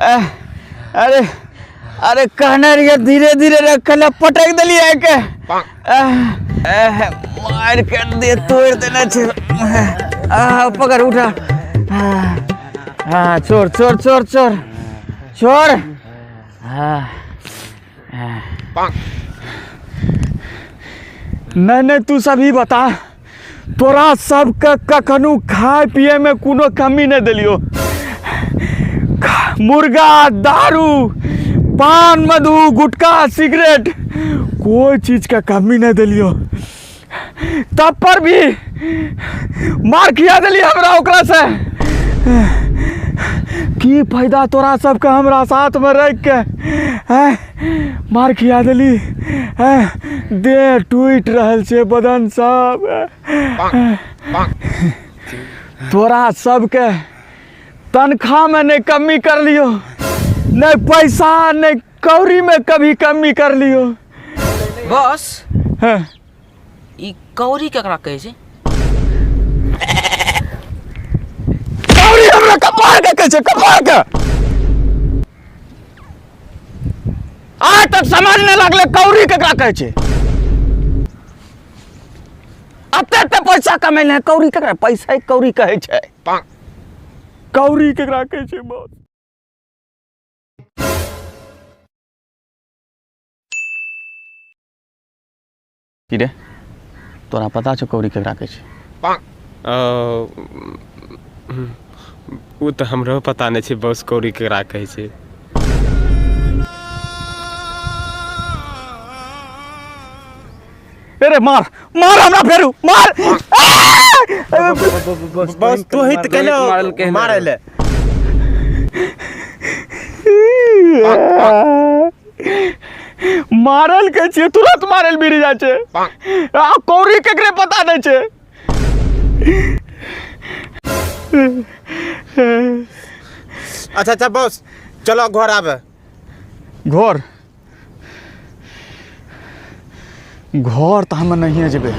अरे अरे कहने रहिए धीरे धीरे रखल पटक दिलिए के मार कर दे तोड़ देना छे। पकड़ उठा। हाँ चोर चोर चोर चोर चोर। नहीं तू सभी बता, तोरा सबके कखनू खाए पिए में कोनो कमी नहीं दिलियो। मुर्गा, दारू, पान, मधु, गुटखा, सिगरेट, कोई चीज का कमी नहीं दिलियो। तब पर भी मार खिया दिली हमरा ओकरा से। की फायदा तोरा सबके हमरा साथ में रह के मार खिया दिली। देह टूट रहल छे, बदन सब। तोरा सबके तनख्वाह में नहीं कमी कर लियो, नहीं पैसा नहीं कौड़ी में कभी कमी कर लियो। बस ई कौड़ी केकरा कहै छै? कौड़ी हमरा कपार के कहै छै, कपार के। आज तक समझ नहीं लगले कौड़ी केकरा कहै छै। अते पैसा कमेले कौड़ी केकरा? पैसा ही कौड़ी कहै छै। कौड़ी केकरा कहै छै बस? की रे तोरा पता छौ कौड़ी केकरा कहै छै? वो तो हमरो पता नहीं छै बस कौड़ी केकरा कहै छै। अरे मार मार हमरा फेरू मार। बस तू ही तो कहले मारे ले। मारल के छिए, तुरंत मारल बिरी जा छे। आ कौड़ी केकरे पता नहीं छे। अच्छा अच्छा बॉस चलो घर आवे। घर घर तो हम नहीं जेबे।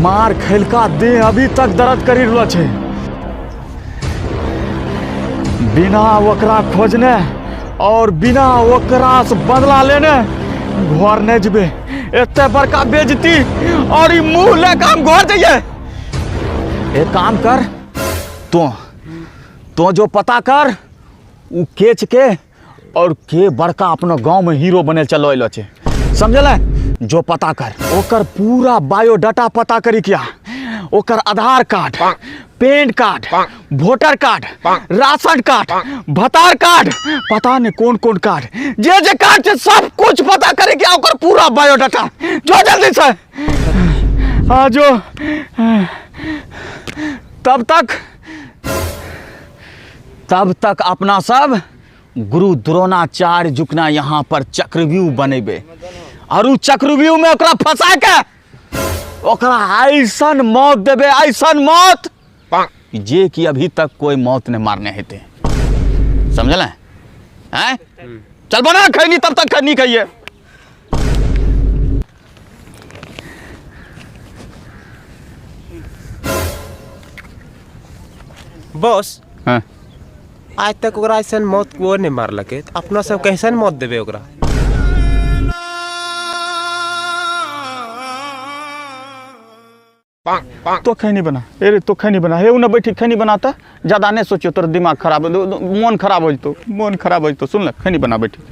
मार खेलका दे अभी तक दर्द करी रहलो छे। बिना ओकरा खोजने और बिना ओकरा से बदला लेने घर नहीं जेबे। एते बड़का बेइज्जती और ई मुंह लेके हम घर जाइए। एक काम कर, तो जो पता कर उ केच के और के बड़का अपना गांव में हीरो बने चलो अलो छे, समझल? जो पता कर ओकर पूरा बायोडाटा पता करी क्या, ओकर Aadhaar card, PAN card, voter card, ration card, भतार कार्ड, पता नहीं कौन कौन कार्ड, जे कार्ड है सब कुछ पता करे क्या, ओकर पूरा बायोडाटा। जो जल्दी से हाँ जो। तब तक अपना सब गुरु द्रोणाचार्य जुकना यहाँ पर चक्रव्यूह बनेबे और उ चक्रव्यूह में ओकरा फंसा के ओकरा ऐसन मौत देबे, ऐसन मौत जे कि अभी तक कोई मौत ने मारने हेते, समझल? हैं चल बना खैनी, तब तक खैनी खाइए। बॉस हाँ आज तक ओकरा ऐसन मौत को नहीं मारलके, अपना सब कैसन मौत देबे ओकरा? तो खैनी बना। अरे तो खैनी बना हे उन्हें बैठी खैनी बनाता, ज्यादा नहीं सोचियो, तोर दिमाग खराब, मन खराब हो तो, मन खराब हो तो। सुन ले खैनी बना बैठी।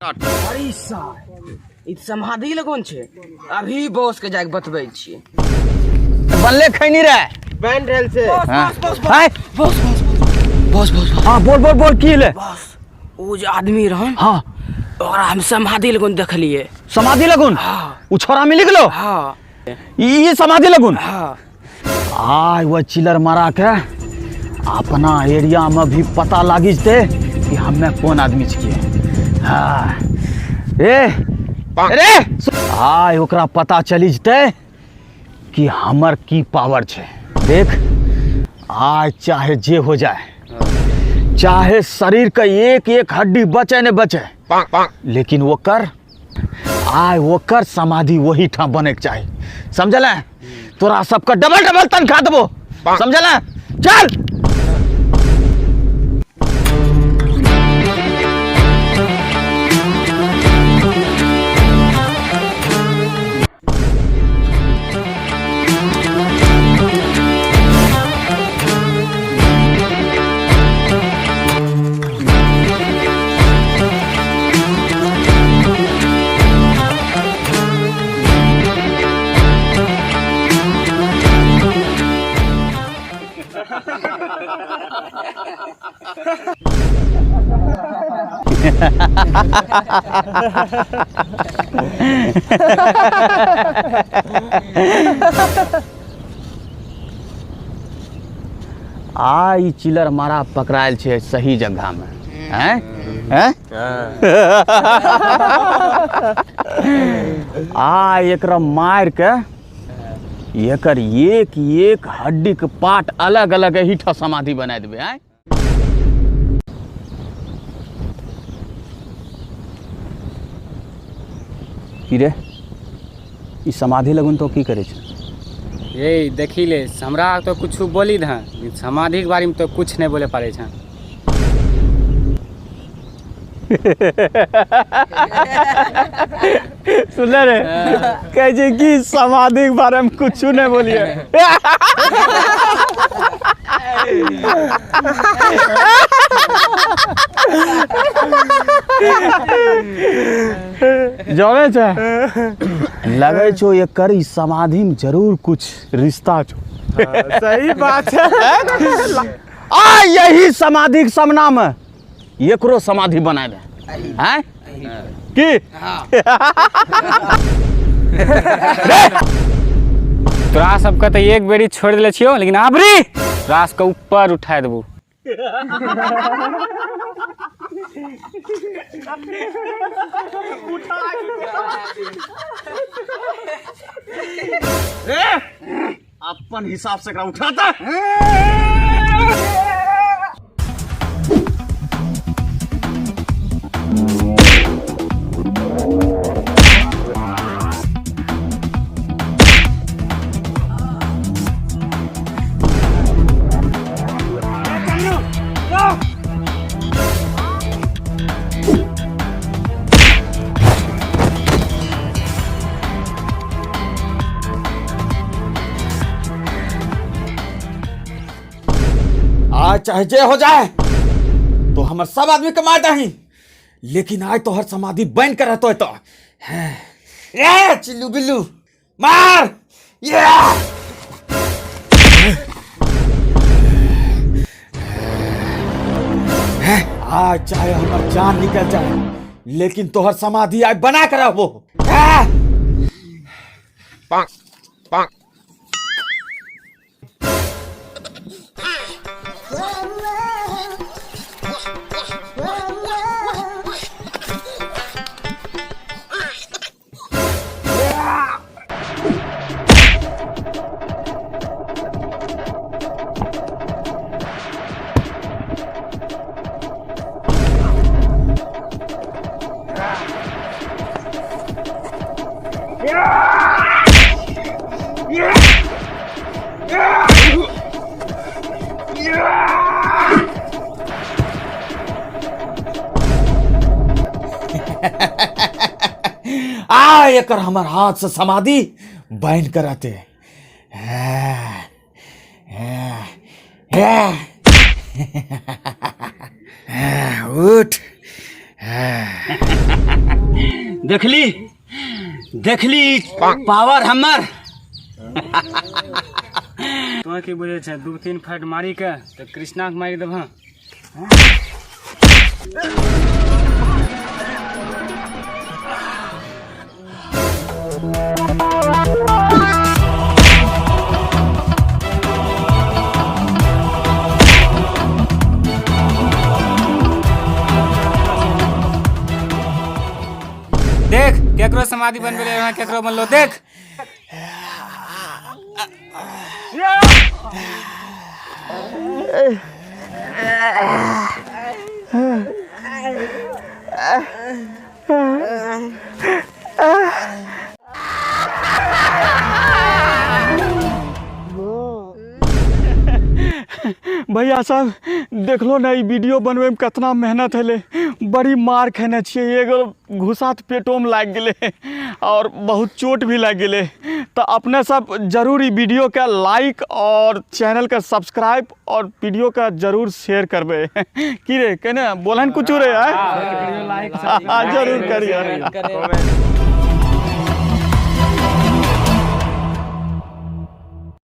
अरे सार ई समाधि लगन छे, अभी बॉस के जाके बतबै छिए। बनले खैनी रे बन रहल से। बॉस हाँ बोल बोल बोल की ले? बॉस उ जे आदमी रहन, हाँ ओकरा हम समाधि लगन देखलिए। समाधि लगुन? हाँ उ छोरा मिल गेलो? हाँ ये समाधि लगुन? हाँ आय वो चिलर मारा के अपना एरिया में भी पता लागी जते कि हमें कौन आदमी छिए। हाँ रे आय ओकरा पता चली जते कि हमर की पावर छे। देख आज चाहे जे हो जाए, चाहे शरीर का एक एक हड्डी बचे न बचे, लेकिन ओकर समाधि वही ठाम बने के चाहिए, समझल? तोरा सबका डबल डबल तनख्वाह देबो, समझला? चल। ई चिलर मारा पकड़ायल छे सही जगह में, हैं? हैं? एकरा मार के एकर एक एक हड्डी के पार्ट अलग अलग ही ठा समाधि बना देबे, हैं? की रे ई समाधि लगन तो की करे छे? ये देखी ले, हमरा तो कुछ बोली धा, समाधि के बारे में तो कुछ नहीं बोले पारे छे। सुन रे, कहे जे कि समाधि के बारे में कुछ नहीं बोलिए। जाने छे, लगे छो एकर ई समाधि में जरूर कुछ रिश्ता छो। सही बात है। यही समाधि के सामना में एकरो समाधि बना दे, हैं? की? तोरा सबके तो एक बेरी छोड़ दिले छियो, लेकिन आबरी रास के ऊपर उठा देबू। अपन हिसाब से उठाता। आज चाहे जे हो जाए तो हमर सब आदमी के मार दही, लेकिन आज तो हर समाधि बन कर रहतो है तो चिल्लू बिल्लू मार। आज चाहे हमर जान निकल जाए, लेकिन तोहर समाधि आज बना कर रहो। एकर हमर हाथ से समाधि बैन कराते। उठ। देखली देखली पावर हमर। तो की बोले छे 2-3 फाइट मारी के तो कृष्णा के मारी देबा। देख केकरो समाधि बनबे ले यहाँ केकरो बनलो देख। भैया साहब देख लो ना, ई वीडियो बनवे में कितना मेहनत है, बड़ी मार खेने छिए, एगो घुसा तो पेटो में लाग गए और बहुत चोट भी लग गए। तो अपने सब जरूर ई वीडियो के लाइक और चैनल का सब्सक्राइब और वीडियो का जरूर शेयर करबे। की रे कहने बोलन कुछ रे जरूर करिए।